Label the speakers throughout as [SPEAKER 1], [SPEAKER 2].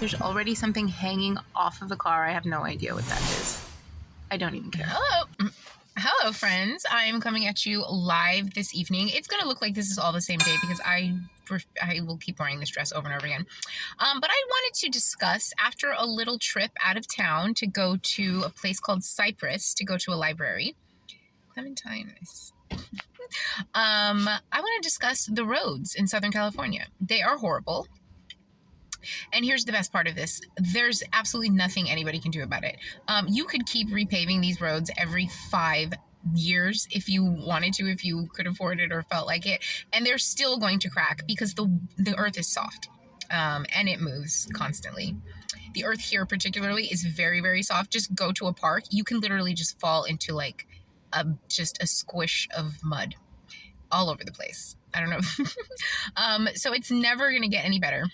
[SPEAKER 1] There's already something hanging off of the car. I have no idea what that is. I don't even care.
[SPEAKER 2] Hello, friends. I'm coming at you live this evening. It's going to look like this is all the same day because I will keep wearing this dress over and over again. But I wanted to discuss, after a little trip out of town to go to a place called Cypress, to go to a library. Clementine. I want to discuss the roads in Southern California. They are horrible. And here's the best part of this. There's absolutely nothing anybody can do about it. You could keep repaving these roads every 5 years if you wanted to, if you could afford it or felt like it. And they're still going to crack because the earth is soft and it moves constantly. The earth here particularly is very, very soft. Just go to a park. You can literally just fall into like just a squish of mud all over the place. I don't know. So it's never going to get any better.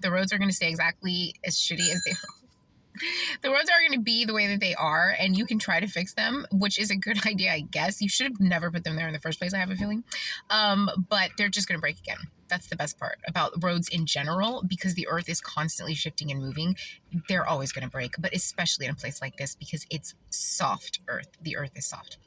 [SPEAKER 2] The roads are going to stay exactly as shitty as they are. The roads are going to be the way that they are, and you can try to fix them, which is a good idea, I guess. You should have never put them there in the first place, I have a feeling. But they're just going to break again. That's the best part about roads in general, because the earth is constantly shifting and moving. They're always going to break, but especially in a place like this because it's soft earth. The earth is soft.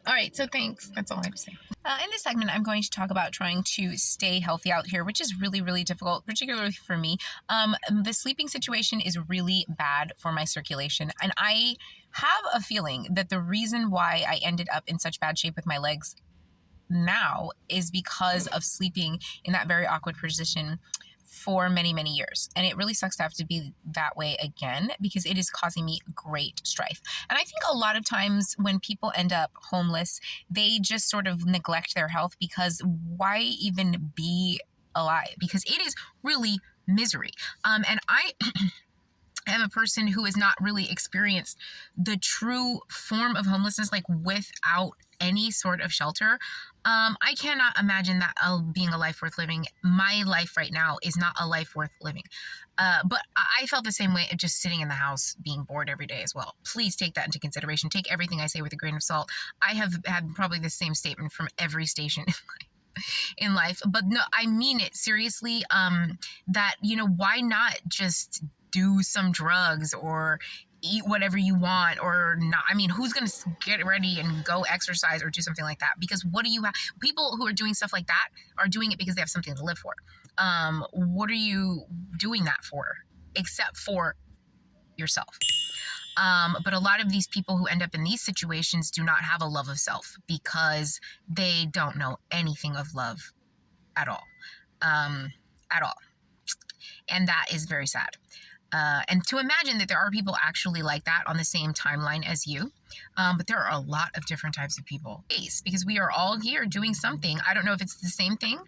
[SPEAKER 2] All right, so thanks. That's all I have to say. In this segment, I'm going to talk about trying to stay healthy out here, which is really, really difficult, particularly for me. The sleeping situation is really bad for my circulation, and I have a feeling that the reason why I ended up in such bad shape with my legs now is because of sleeping in that very awkward position for many, many years. And it really sucks to have to be that way again because it is causing me great strife. And I think a lot of times when people end up homeless, they just sort of neglect their health because why even be alive? Because it is really misery. And I am a person who has not really experienced the true form of homelessness, like without any sort of shelter. I cannot imagine that being a life worth living. My life right now is not a life worth living. But I felt the same way of just sitting in the house being bored every day as well. Please take that into consideration. Take everything I say with a grain of salt. I have had probably the same statement from every station in life. But no, I mean it seriously. That, why not just do some drugs or eat whatever you want or not? I mean, who's going to get ready and go exercise or do something like that? Because what do you have? People who are doing stuff like that are doing it because they have something to live for. What are you doing that for? Except for yourself. But a lot of these people who end up in these situations do not have a love of self because they don't know anything of love at all. At all. And that is very sad. And to imagine that there are people actually like that on the same timeline as you. But there are a lot of different types of people. Because we are all here doing something. I don't know if it's the same thing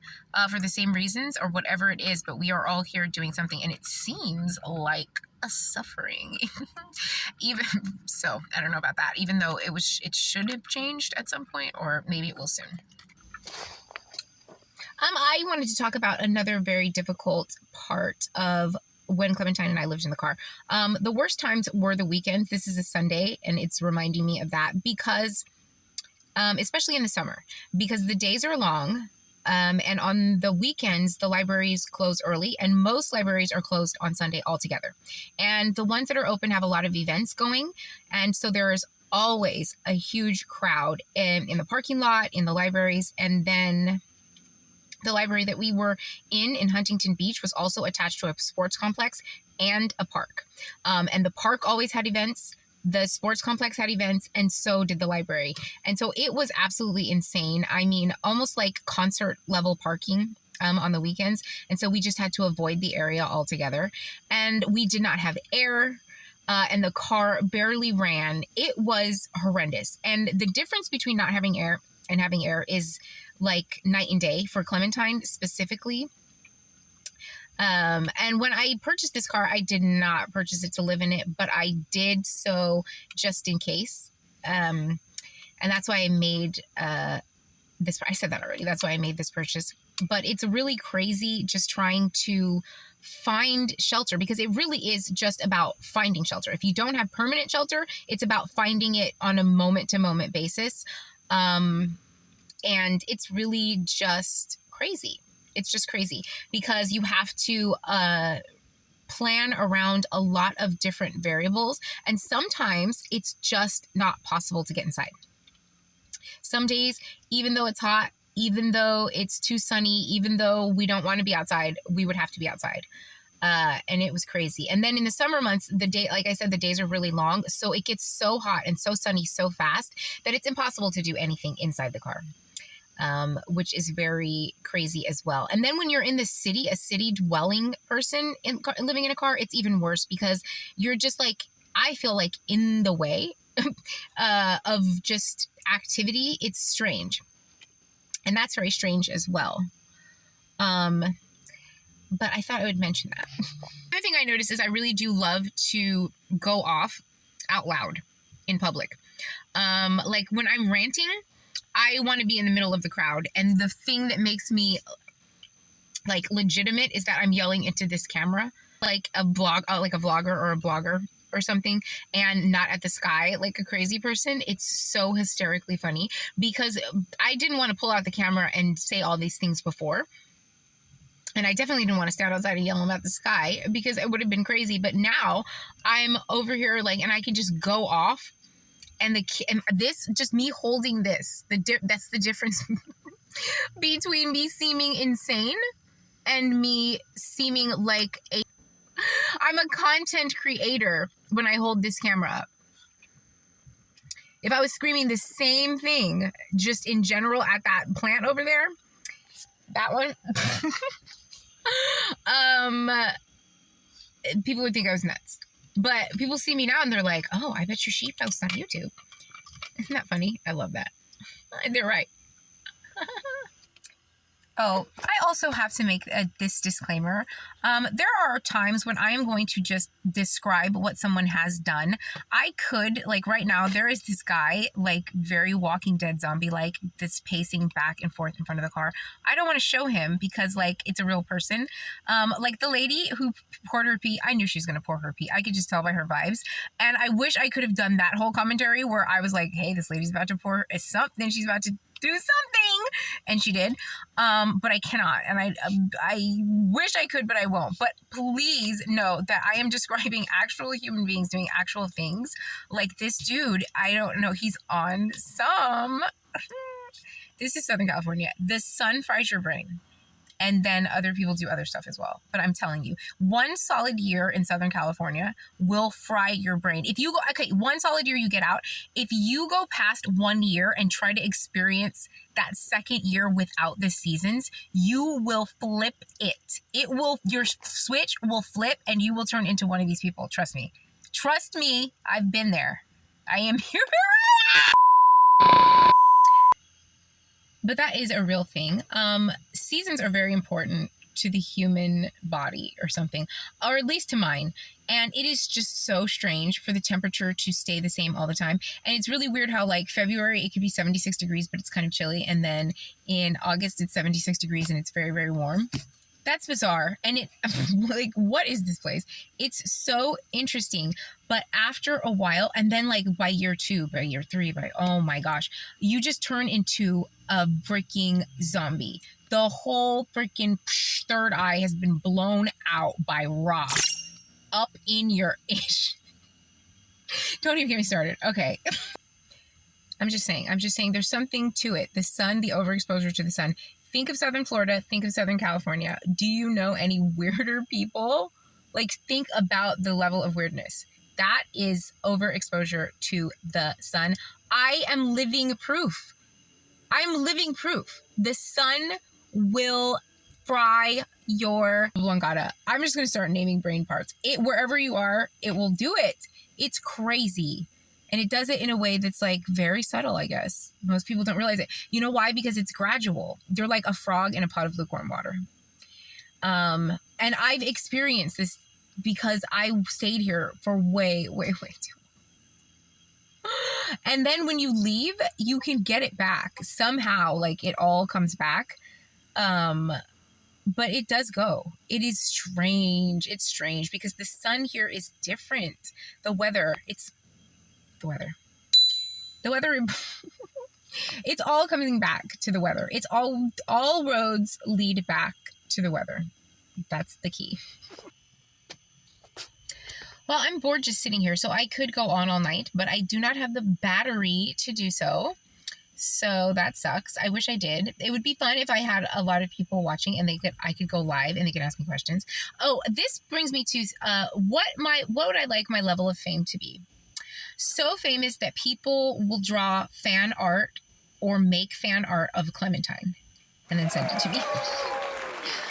[SPEAKER 2] for the same reasons or whatever it is, but we are all here doing something. And it seems like a suffering. Even so, I don't know about that. Even though it should have changed at some point, or maybe it will soon. I wanted to talk about another very difficult part of when Clementine and I lived in the car. The worst times were the weekends. This is a Sunday, and it's reminding me of that because, especially in the summer, because the days are long, and on the weekends, the libraries close early, and most libraries are closed on Sunday altogether. And the ones that are open have a lot of events going, and so there's always a huge crowd in the parking lot, in the libraries, and then the library that we were in Huntington Beach was also attached to a sports complex and a park. And the park always had events. The sports complex had events, and so did the library. And so it was absolutely insane. I mean, almost like concert level parking on the weekends. And so we just had to avoid the area altogether. And we did not have air. And the car barely ran. It was horrendous. And the difference between not having air and having air is like night and day for Clementine specifically. And when I purchased this car, I did not purchase it to live in it, but I did so just in case. And that's why I made this. I said that already. That's why I made this purchase. But it's really crazy just trying to find shelter because it really is just about finding shelter. If you don't have permanent shelter, it's about finding it on a moment-to-moment basis. And it's really just crazy. It's just crazy because you have to plan around a lot of different variables, and sometimes it's just not possible to get inside. Some days, even though it's hot, even though it's too sunny, even though we don't want to be outside, we would have to be outside. And it was crazy. And then in the summer months, like I said, the days are really long. So it gets so hot and so sunny so fast that it's impossible to do anything inside the car. Which is very crazy as well. And then when you're in the city, a city dwelling person living in a car, it's even worse because you're just like, I feel like in the way of just activity. It's strange. And that's very strange as well. But I thought I would mention that. Another thing I noticed is I really do love to go off out loud in public. Like when I'm ranting, I want to be in the middle of the crowd. And the thing that makes me like legitimate is that I'm yelling into this camera, like a vlogger or a blogger or something, and not at the sky like a crazy person. It's so hysterically funny because I didn't want to pull out the camera and say all these things before. And I definitely didn't want to stand outside and yell about the sky because it would have been crazy. But now I'm over here like, and I can just go off. And this, just me holding this, that's the difference between me seeming insane and me seeming like I'm a content creator when I hold this camera up. If I was screaming the same thing just in general at that plant over there, that one, people would think I was nuts. But people see me now and they're like, oh, I bet your sheep posts on YouTube. Isn't that funny? I love that. They're right. Oh, I also have to make this disclaimer. There are times when I am going to just describe what someone has done. I could, like right now, there is this guy, like very Walking Dead zombie-like, that's pacing back and forth in front of the car. I don't want to show him because, like, it's a real person. Like the lady who poured her pee, I knew she was going to pour her pee. I could just tell by her vibes. And I wish I could have done that whole commentary where I was like, hey, this lady's about to pour something. She's about to do something, and she did, but I cannot, and I wish I could, but I won't. But please know that I am describing actual human beings doing actual things. Like this dude, I don't know, he's on some this is Southern California. The sun fries your brain. And then other people do other stuff as well. But I'm telling you, 1 solid year in Southern California will fry your brain. If you go, okay, 1 solid year you get out. If you go past 1 year and try to experience that second year without the seasons, you will flip it. Your switch will flip and you will turn into one of these people. Trust me. Trust me, I've been there. I am here. But that is a real thing. Seasons are very important to the human body or something, or at least to mine. And it is just so strange for the temperature to stay the same all the time. And it's really weird how like February, it could be 76 degrees, but it's kind of chilly. And then in August, it's 76 degrees and it's very, very warm. That's bizarre. And it, like, what is this place? It's so interesting. But after a while, and then like by year 2, by year 3, oh my gosh, you just turn into a freaking zombie. The whole freaking third eye has been blown out by rock up in your ish. Don't even get me started. Okay. I'm just saying there's something to it. The sun, the overexposure to the sun. Think of Southern Florida, think of Southern California. Do you know any weirder people? Like, think about the level of weirdness. That is overexposure to the sun. I am living proof. I'm living proof. The sun will fry your oblongata. I'm just going to start naming brain parts. Wherever you are, it will do it. It's crazy. And it does it in a way that's like very subtle, I guess. Most people don't realize it. You know why? Because it's gradual. They're like a frog in a pot of lukewarm water. And I've experienced this because I stayed here for way, way, way too long. And then when you leave, you can get it back. Somehow, like it all comes back. But it does go. It is strange. It's strange because the sun here is different. The weather, it's it's all coming back to the weather. It's all roads lead back to the weather. That's the key. Well, I'm bored just sitting here, so I could go on all night, but I do not have the battery to do so. So that sucks. I wish I did. It would be fun if I had a lot of people watching and I could go live and they could ask me questions. Oh, this brings me to what would I like my level of fame to be? So famous that people will draw fan art or make fan art of Clementine and then send it to me.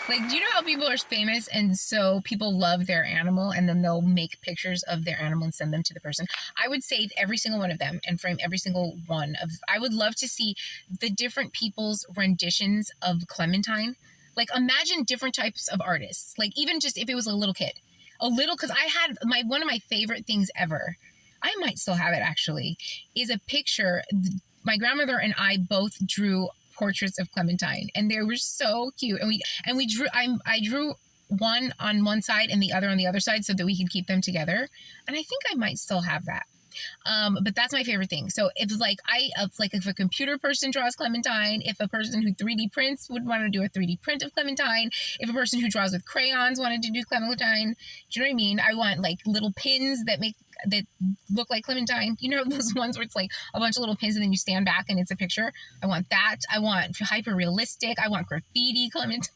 [SPEAKER 2] Like, do you know how people are famous and so people love their animal and then they'll make pictures of their animal and send them to the person? I would save every single one of them and frame every single one of. I would love to see the different people's renditions of Clementine. Like, imagine different types of artists. Like, even just if it was a little kid, because I had one of my favorite things ever. I might still have it actually. Is a picture. My grandmother and I both drew portraits of Clementine, and they were so cute. And we drew. I drew one on one side and the other on the other side so that we could keep them together. And I think I might still have that. But that's my favorite thing. So if if a computer person draws Clementine, if a person who 3D prints would want to do a 3D print of Clementine, if a person who draws with crayons wanted to do Clementine, do you know what I mean? I want like little pins that look like Clementine. You know those ones where it's like a bunch of little pins and then you stand back and it's a picture? I want that. I want hyper realistic. I want graffiti Clementine.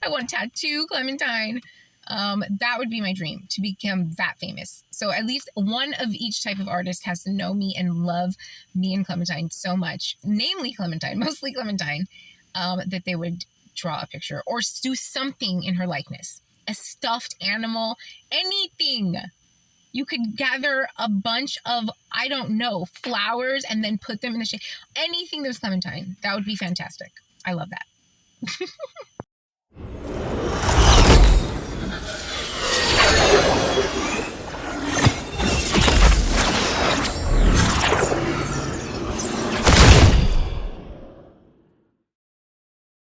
[SPEAKER 2] I want tattoo Clementine. That would be my dream, to become that famous. So at least one of each type of artist has to know me and love me and Clementine so much, namely Clementine, mostly Clementine, that they would draw a picture or do something in her likeness. A stuffed animal, anything. You could gather a bunch of, I don't know, flowers and then put them in the shape. Anything that was Clementine. That would be fantastic. I love that.